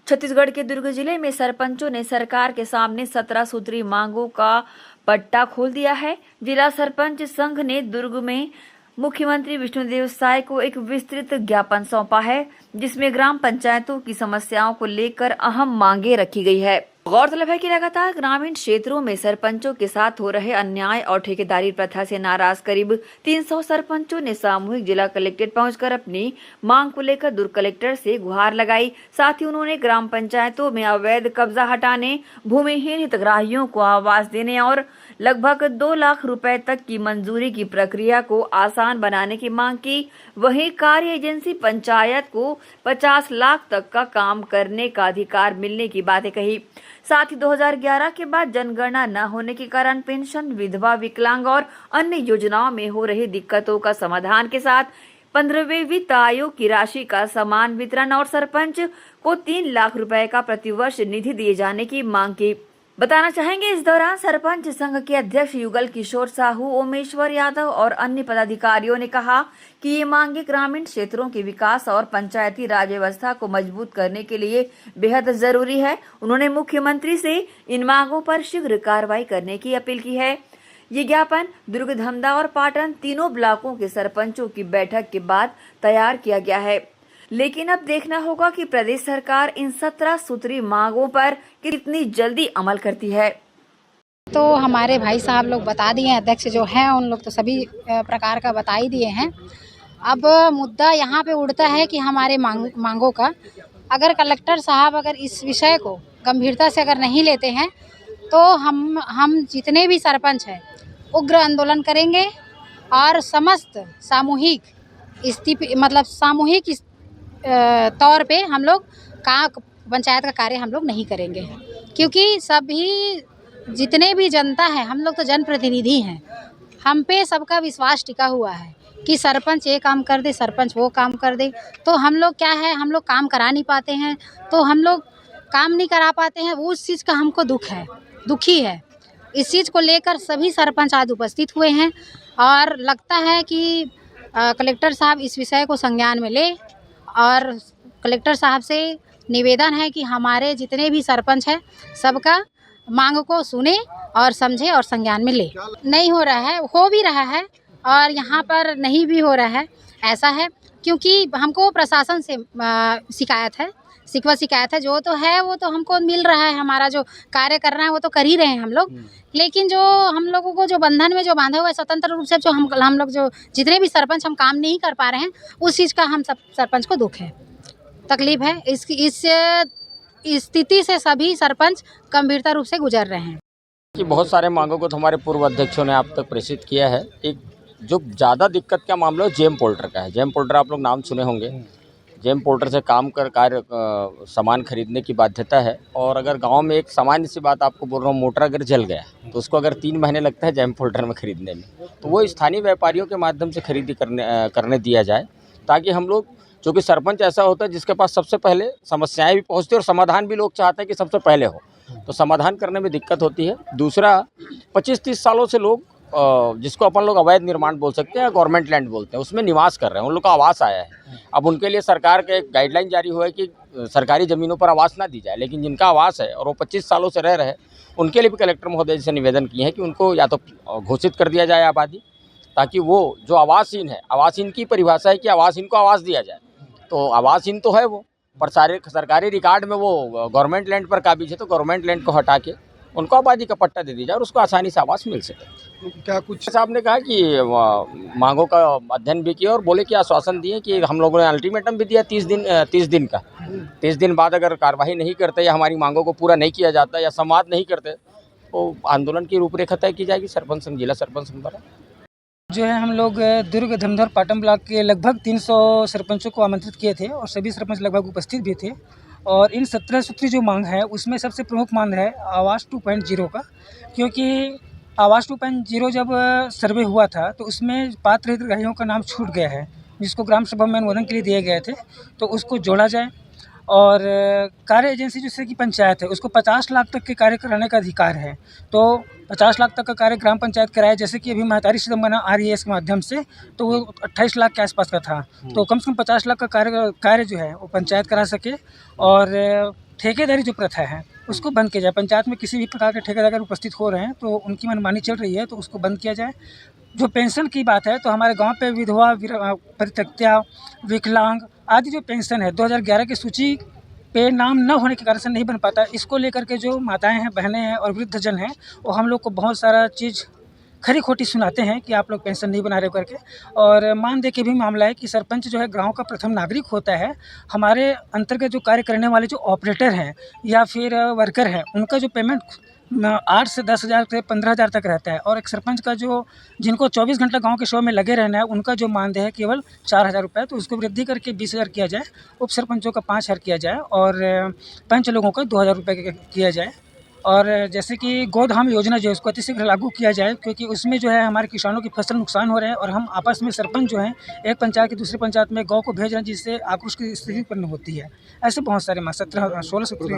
छत्तीसगढ़ के दुर्ग जिले में सरपंचों ने सरकार के सामने 17 सूत्री मांगों का पट्टा खोल दिया है। जिला सरपंच संघ ने दुर्ग में मुख्यमंत्री विष्णुदेव साय को एक विस्तृत ज्ञापन सौंपा है, जिसमें ग्राम पंचायतों की समस्याओं को लेकर अहम मांगे रखी गई है। गौरतलब है कि लगातार ग्रामीण क्षेत्रों में सरपंचों के साथ हो रहे अन्याय और ठेकेदारी प्रथा से नाराज करीब 300 सरपंचों ने सामूहिक जिला कलेक्ट्रेट पहुंचकर अपनी मांग को लेकर दुर्ग कलेक्टर से गुहार लगाई। साथ ही उन्होंने ग्राम पंचायतों में अवैध कब्जा हटाने, भूमिहीन हितग्राहियों को आवास देने और लगभग 2 लाख रुपए तक की मंजूरी की प्रक्रिया को आसान बनाने की मांग की। वहीं कार्य एजेंसी पंचायत को 50 लाख तक का काम करने का अधिकार मिलने की बातें कही। साथ ही 2011 के बाद जनगणना न होने के कारण पेंशन, विधवा, विकलांग और अन्य योजनाओं में हो रही दिक्कतों का समाधान के साथ 15वें वित्त आयोग की राशि का समान वितरण और सरपंच को 3 लाख रुपए का प्रतिवर्ष निधि दिए जाने की मांग की। बताना चाहेंगे, इस दौरान सरपंच संघ के अध्यक्ष युगल किशोर साहू, ओमेश्वर यादव और अन्य पदाधिकारियों ने कहा कि ये मांगे ग्रामीण क्षेत्रों के विकास और पंचायती राज व्यवस्था को मजबूत करने के लिए बेहद जरूरी है। उन्होंने मुख्यमंत्री से इन मांगों पर शीघ्र कार्रवाई करने की अपील की है। ये ज्ञापन दुर्ग, धमदा और पाटन तीनों ब्लॉकों के सरपंचों की बैठक के बाद तैयार किया गया है। लेकिन अब देखना होगा कि प्रदेश सरकार इन 17 सूत्री मांगों पर कितनी जल्दी अमल करती है। तो हमारे भाई साहब लोग बता दिए हैं, अध्यक्ष जो हैं उन लोग तो सभी प्रकार का बता ही दिए हैं। अब मुद्दा यहाँ पे उठता है कि हमारे मांगों का अगर कलेक्टर साहब अगर इस विषय को गंभीरता से अगर नहीं लेते हैं तो हम जितने भी सरपंच हैं उग्र आंदोलन करेंगे और समस्त सामूहिक तौर पे हम लोग पंचायत का कार्य हम लोग नहीं करेंगे, क्योंकि सभी जितने भी जनता है हम लोग तो जनप्रतिनिधि हैं। हम पे सबका विश्वास टिका हुआ है कि सरपंच ये काम कर दे, सरपंच वो काम कर दे। तो हम लोग क्या है, हम लोग काम करा नहीं पाते हैं, तो हम लोग काम नहीं करा पाते हैं, उस चीज़ का हमको दुखी है। इस चीज़ को लेकर सभी सरपंच आज उपस्थित हुए हैं और लगता है कि कलेक्टर साहब इस विषय को संज्ञान में ले और कलेक्टर साहब से निवेदन है कि हमारे जितने भी सरपंच हैं सबका मांग को सुने और समझे और संज्ञान में ले। नहीं हो रहा है, हो भी रहा है और यहाँ पर नहीं भी हो रहा है। ऐसा है क्योंकि हमको प्रशासन से शिकायत है, जो तो है वो तो हमको मिल रहा है, हमारा जो कार्य करना है वो तो कर ही रहे हैं हम लोग। लेकिन जो हम लोगों को जो बंधन में जो बांधा हुआ है स्वतंत्र रूप से जो हम लोग जो जितने भी सरपंच हम काम नहीं कर पा रहे हैं, उस चीज़ का हम सब सरपंच को दुख है, तकलीफ है। इस स्थिति से सभी सरपंच गंभीरता रूप से गुजर रहे हैं कि बहुत सारे मांगों को तो हमारे पूर्व अध्यक्षों ने आप तक प्रेषित किया है। एक जो ज़्यादा दिक्कत का मामला है जेम पोल्टर का है। जेम पोल्टर आप लोग नाम सुने होंगे। जेम पोल्टर से सामान खरीदने की बाध्यता है। और अगर गांव में एक सामान्य सी बात आपको बोल रहा हूँ, मोटर अगर जल गया तो उसको अगर 3 महीने लगता है जेम पोल्टर में खरीदने में, तो वो स्थानीय व्यापारियों के माध्यम से खरीदी करने दिया जाए, ताकि हम लोग, चूँकि सरपंच ऐसा होता है जिसके पास सबसे पहले समस्याएं भी पहुँचती है और समाधान भी लोग चाहते हैं कि सबसे पहले हो, तो समाधान करने में दिक्कत होती है। दूसरा, 25-30 सालों से लोग जिसको अपन लोग अवैध निर्माण बोल सकते हैं, गवर्नमेंट लैंड बोलते हैं, उसमें निवास कर रहे हैं, उन लोग का आवास आया है। अब उनके लिए सरकार का एक गाइडलाइन जारी हुआ है कि सरकारी ज़मीनों पर आवास ना दी जाए, लेकिन जिनका आवास है और वो 25 सालों से रह रहे हैं, उनके लिए भी कलेक्टर महोदय से निवेदन किए हैं कि उनको या तो घोषित कर दिया जाए आबादी, ताकि वो जो आवासहीन है, आवासहीन की परिभाषा है कि आवासहीन को आवास दिया जाए, तो आवासहीन तो है वो, पर सारे सरकारी रिकॉर्ड में वो गवर्नमेंट लैंड पर काबिज है, तो गवर्नमेंट लैंड को हटा के उनको आबादी का पट्टा दे दी जाए और उसको आसानी से आवास मिल सके। तो क्या कुछ साहब ने कहा कि मांगों का अध्ययन भी किया और बोले कि आश्वासन दिए कि हम लोगों ने अल्टीमेटम भी दिया 30 दिन का। 30 दिन बाद अगर कार्रवाई नहीं करते या हमारी मांगों को पूरा नहीं किया जाता या संवाद नहीं करते, तो आंदोलन की रूपरेखा तय की जाएगी सरपंच संघ, जिला सरपंच संघ द्वारा। जो है हम लोग दुर्ग, धमदा और पाटन ब्लॉक के लगभग 300 सरपंचों को आमंत्रित किए थे और सभी सरपंच लगभग उपस्थित भी थे। और इन 17 सूत्री जो मांग है उसमें सबसे प्रमुख मांग है आवास 2.0 का, क्योंकि आवास 2.0 जब सर्वे हुआ था तो उसमें पात्र हितग्राहियों का नाम छूट गया है, जिसको ग्राम सभा में अनुमोदन के लिए दिए गए थे, तो उसको जोड़ा जाए। और कार्य एजेंसी जैसे कि पंचायत है, उसको 50 लाख तक के कार्य कराने का अधिकार है, तो 50 लाख तक का कार्य ग्राम पंचायत कराए। जैसे कि अभी महतारी सितम्बना आ रही है इसके माध्यम से, तो वो 28 लाख के आसपास का था, तो कम से कम 50 लाख का कार्य जो है वो पंचायत करा सके। और ठेकेदारी जो प्रथा है उसको बंद किया जाए। पंचायत में किसी भी प्रकार के ठेकेदार अगर उपस्थित हो रहे हैं तो उनकी मनमानी चल रही है तो उसको बंद किया जाए। जो पेंशन की बात है तो हमारे गांव पे विधवा, परित्यक्ता, विकलांग आदि जो पेंशन है 2011 की सूची पे नाम न होने के कारण से नहीं बन पाता। इसको लेकर के जो माताएं हैं, बहनें हैं और वृद्धजन हैं वो हम लोग को बहुत सारा चीज़ खरी खोटी सुनाते हैं कि आप लोग पेंशन नहीं बना रहे हो करके। और मानदेय भी मामला है कि सरपंच जो है गांव का प्रथम नागरिक होता है। हमारे अंतर्गत जो कार्य करने वाले जो ऑपरेटर हैं या फिर वर्कर हैं उनका जो पेमेंट 8 से 10,000 से 15,000 तक रहता है। और एक सरपंच का जो जिनको 24 घंटा गांव के शो में लगे रहना है उनका जो मानदेय है केवल 4,000 रुपये। तो उसको वृद्धि करके 20,000 किया जाए, उप सरपंचों का 5,000 किया जाए और पंच लोगों का 2,000 रुपये किया जाए। और जैसे कि गोधाम योजना जो है उसको अतिशीघ्र लागू किया जाए, क्योंकि उसमें जो है हमारे किसानों की फसल नुकसान हो रहे हैं और हम आपस में सरपंच जो हैं एक पंचायत की दूसरी पंचायत में गौ को भेज रहे हैं, जिससे आक्रोश की स्थिति उत्पन्न होती है। ऐसे बहुत सारे 16 सूत्री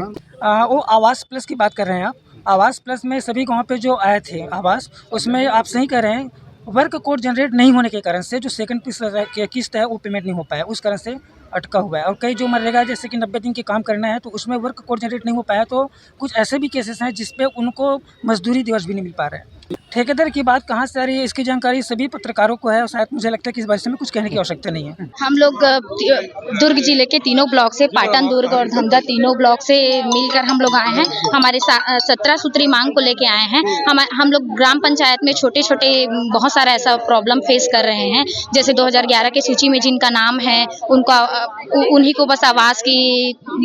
वो आवास प्लस की बात कर रहे हैं आप। आवास प्लस में सभी गाँव पे जो आए थे आवास, उसमें आप सही कह रहे हैं वर्क कोड जनरेट नहीं होने के कारण से जो सेकंड किस्त है वो पेमेंट नहीं हो पाया, उस कारण से अटका हुआ है। और कई जो मनरेगा जैसे कि 90 दिन के काम करना है तो उसमें वर्क कोड जनरेट नहीं हो पाया। तो कुछ ऐसे भी केसेस हैं जिस पे उनको मजदूरी दिवस भी नहीं मिल पा रहे हैं। ठेकेदार की बात कहाँ से आ रही है इसकी जानकारी सभी पत्रकारों को है और शायद मुझे लगता है कि इस बारे में कुछ कहने की आवश्यकता नहीं है। हम लोग दुर्ग जिले के तीनों ब्लॉक से, पाटन, दुर्ग और धमधा तीनों ब्लॉक से मिलकर हम लोग आए हैं। हमारे 17 सूत्री मांग को लेके आए हैं। हम लोग ग्राम पंचायत में छोटे छोटे बहुत सारा ऐसा प्रॉब्लम फेस कर रहे हैं। जैसे 2011 की सूची में जिनका नाम है उनका उन्हीं को बस आवास की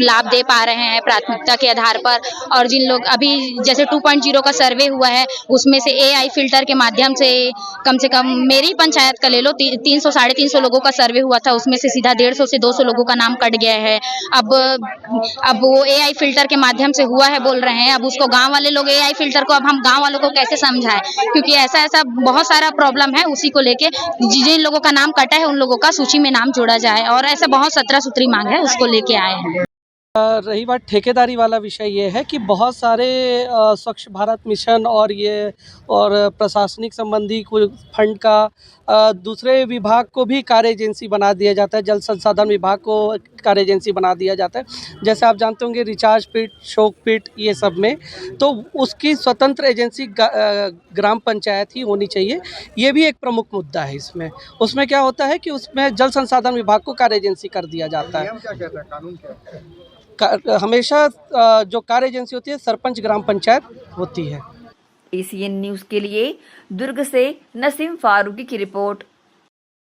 लाभ दे पा रहे हैं प्राथमिकता के आधार पर। और जिन लोग अभी जैसे 2.0 का सर्वे हुआ है उसमें से AI फिल्टर के माध्यम से कम मेरी पंचायत का ले लो 300 साढ़े 300 लोगों का सर्वे हुआ था, उसमें से सीधा 150 से 200 लोगों का नाम कट गया है। अब वो AI फिल्टर के माध्यम से हुआ है बोल रहे हैं। अब उसको गांव वाले लोग AI फिल्टर को अब हम गांव वालों को कैसे समझाएं, क्योंकि ऐसा बहुत सारा प्रॉब्लम है। उसी को लेके जिन लोगों का नाम कटा है उन लोगों का सूची में नाम जोड़ा जाए और ऐसा बहुत 17 सूत्री मांग है उसको लेके आए हैं। रही बात ठेकेदारी वाला विषय ये है कि बहुत सारे स्वच्छ भारत मिशन और प्रशासनिक संबंधी कुछ फंड का दूसरे विभाग को भी कार्य एजेंसी बना दिया जाता है। जल संसाधन विभाग को कार्य एजेंसी बना दिया जाता है। जैसे आप जानते होंगे रिचार्ज पिट, शोक पिट, ये सब में तो उसकी स्वतंत्र एजेंसी ग्राम पंचायत ही होनी चाहिए। ये भी एक प्रमुख मुद्दा है इसमें। उसमें क्या होता है कि उसमें जल संसाधन विभाग को कार्य एजेंसी कर दिया जाता है। कानून क्या हमेशा जो कार्य एजेंसी होती है सरपंच ग्राम पंचायत होती है। ACN न्यूज़ के लिए दुर्ग से नसीम फारूकी की रिपोर्ट।